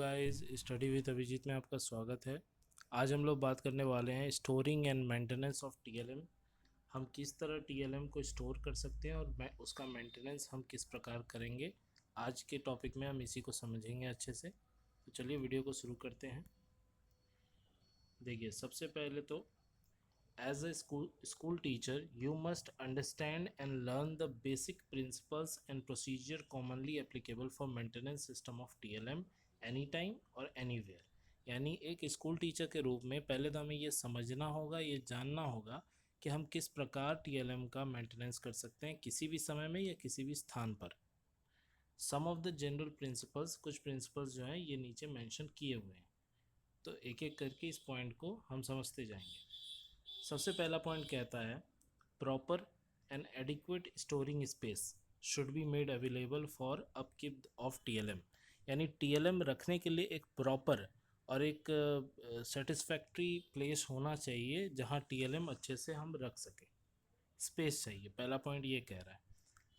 Guys, study with Abhijit में आपका स्वागत है। आज हम लोग बात करने वाले हैं storing and maintenance of TLM. हम किस तरह टीएलएम को स्टोर कर सकते हैं और उसका मेंटेनेंस हम किस प्रकार करेंगे। आज के टॉपिक में हम इसी को समझेंगे अच्छे से। तो चलिए वीडियो को शुरू करते हैं। देखिए, सबसे पहले तो as a school teacher, you must understand and learn the basic principles and procedure commonly applicable for maintenance system of TLM anytime or anywhere। यानी एक स्कूल टीचर के रूप में पहले तो हमें ये समझना होगा, ये जानना होगा कि हम किस प्रकार TLM का मेंटेनेंस कर सकते हैं किसी भी समय में या किसी भी स्थान पर। सम ऑफ द जनरल प्रिंसिपल्स, कुछ प्रिंसिपल्स जो हैं ये नीचे मेंशन किए हुए हैं, तो एक एक करके इस पॉइंट को हम समझते जाएंगे। सबसे पहला पॉइंट कहता है proper and adequate storing space should be made available for upkeep of TLM. यानी टीएलएम रखने के लिए एक प्रॉपर और एक सेटिस्फैक्ट्री प्लेस होना चाहिए जहां टीएलएम अच्छे से हम रख सकें। स्पेस चाहिए, पहला पॉइंट ये कह रहा है।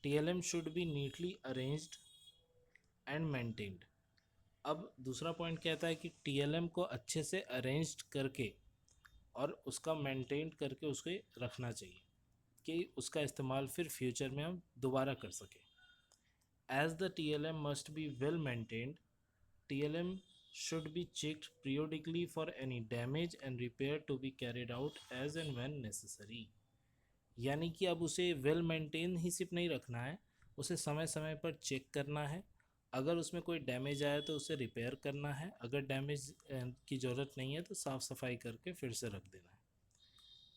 TLM should be neatly arranged and maintained. अब दूसरा पॉइंट कहता है कि टीएलएम को अच्छे से अरेंज्ड करके और उसका मेंटेन करके उसको रखना चाहिए कि उसका इस्तेमाल फिर फ्यूचर में हम दोबारा कर सकें। As the TLM must be well maintained, TLM should be checked periodically for any damage and repair to be carried out as and when necessary। यानी कि अब उसे वेल मेंटेन ही सिर्फ नहीं रखना है, उसे समय समय पर चेक करना है। अगर उसमें कोई डैमेज आया तो उसे रिपेयर करना है, अगर डैमेज की ज़रूरत नहीं है तो साफ़ सफाई करके फिर से रख देना है।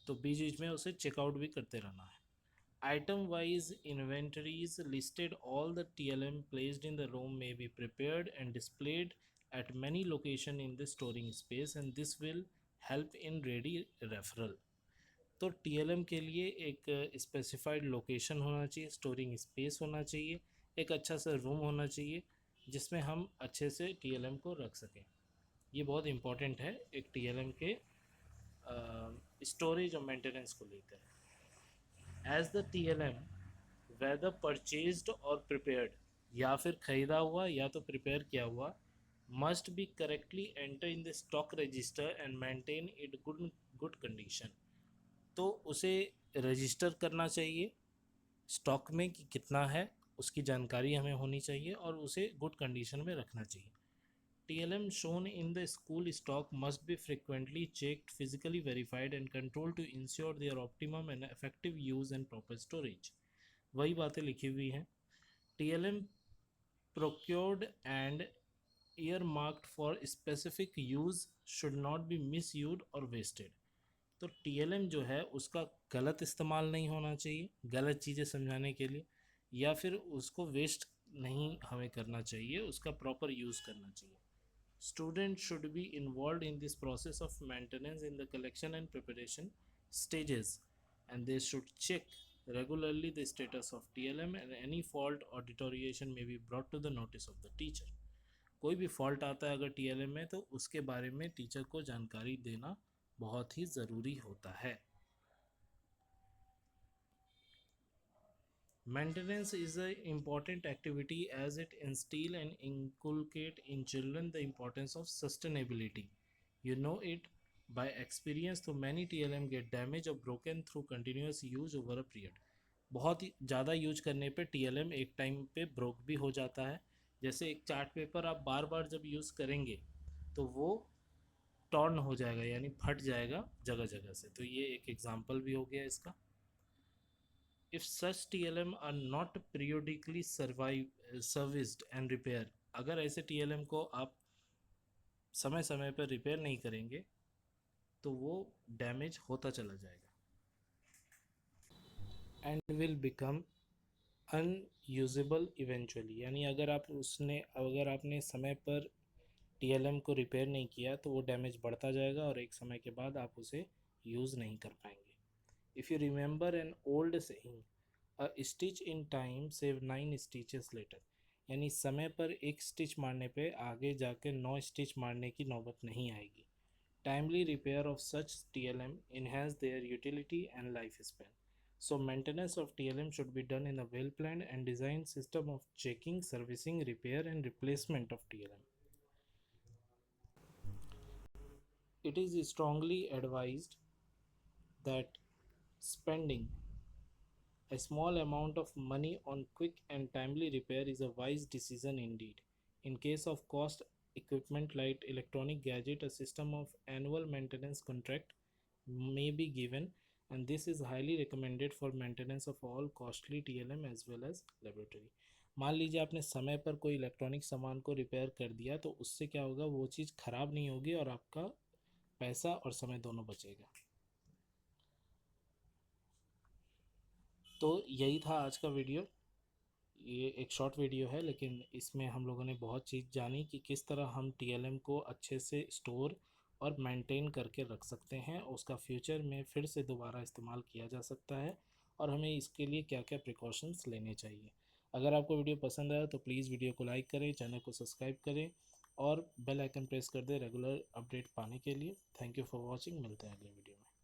तो बीच बीच में उसे चेकआउट भी करते रहना है। Item wise inventories listed all the TLM placed in the room may be prepared and displayed eight many location in the storing space and this will help in ready referral. तो TLM के लिए एक specified location होना चाहिए, storing space होना चाहिए, एक अच्छा सा रूम होना चाहिए जिसमें हम अच्छे से TLM को रख सकें। ये बहुत इम्पॉर्टेंट है एक TLM के स्टोरेज और मेंटेनेंस को लेकर। As the TLM whether purchased और प्रिपेयर्ड, या फिर ख़रीदा हुआ या तो प्रिपेयर किया हुआ, must be correctly enter in the stock register and maintain it good condition. तो उसे रजिस्टर करना चाहिए स्टॉक में कि कितना है, उसकी जानकारी हमें होनी चाहिए और उसे गुड कंडीशन में रखना चाहिए। TLM shown in the school stock must be frequently checked, physically verified and controlled to ensure their optimum and effective use and proper storage। वही बातें लिखी हुई हैं। TLM procured and earmarked for specific use should not be misused or wasted। तो TLM जो है उसका गलत इस्तेमाल नहीं होना चाहिए गलत चीज़ें समझाने के लिए, या फिर उसको वेस्ट नहीं हमें करना चाहिए, उसका प्रॉपर यूज़ करना चाहिए। Students should be involved in this process of maintenance in the collection and preparation stages, and they should check regularly the status of TLM and any fault or deterioration may be brought to the notice of the teacher। कोई भी fault आता है अगर TLM में तो उसके बारे में टीचर को जानकारी देना बहुत ही ज़रूरी होता है। Maintenance is an important activity as it instill and inculcate in children the importance of sustainability। You know it by experience, तो many TLM get damaged or broken through continuous use over a period। बहुत ही ज़्यादा use करने पे TLM एक time पे broke भी हो जाता है। जैसे एक चार्ट पेपर आप बार बार जब यूज़ करेंगे तो वो टॉर्न हो जाएगा यानी फट जाएगा जगह जगह से, तो ये एक एग्जांपल भी हो गया इसका। If such TLM are not periodically serviced and repaired, अगर ऐसे TLM को आप समय समय पर रिपेयर नहीं करेंगे तो वो डैमेज होता चला जाएगा and will become unusable eventually. यानी अगर आपने समय पर TLM को रिपेयर नहीं किया तो वो डैमेज बढ़ता जाएगा और एक समय के बाद आप उसे यूज़ नहीं कर पाएंगे। If you remember an old saying, a stitch in time save 9 stitches later. यानी समय पर एक स्टिच मारने पे आगे जाके 9 स्टिच मारने की नौबत नहीं आएगी। Timely repair of such TLM enhance their utility and lifespan। So maintenance of TLM should be done in a well planned and designed system of checking, servicing, repair and replacement of TLM। It is strongly advised that spending a small amount of money on quick and timely repair is a wise decision indeed. In case of cost equipment like electronic gadget, a system of annual maintenance contract may be given, and this is highly recommended for maintenance of all costly TLM as well as laboratory. मान लीजिए आपने समय पर कोई electronic सामान को repair कर दिया, तो उससे क्या होगा, वो चीज़ ख़राब नहीं होगी और आपका पैसा और समय दोनों बचेगा। तो यही था आज का वीडियो। ये एक शॉर्ट वीडियो है, लेकिन इसमें हम लोगों ने बहुत चीज़ जानी कि किस तरह हम TLM को अच्छे से स्टोर और मेंटेन करके रख सकते हैं, उसका फ्यूचर में फिर से दोबारा इस्तेमाल किया जा सकता है, और हमें इसके लिए क्या क्या प्रिकॉशंस लेने चाहिए। अगर आपको वीडियो पसंद आया तो प्लीज़ वीडियो को लाइक करें, चैनल को सब्सक्राइब करें और बेल आइकन प्रेस कर दें रेगुलर अपडेट पाने के लिए। Thank you for watching. मिलते हैं अगले वीडियो में।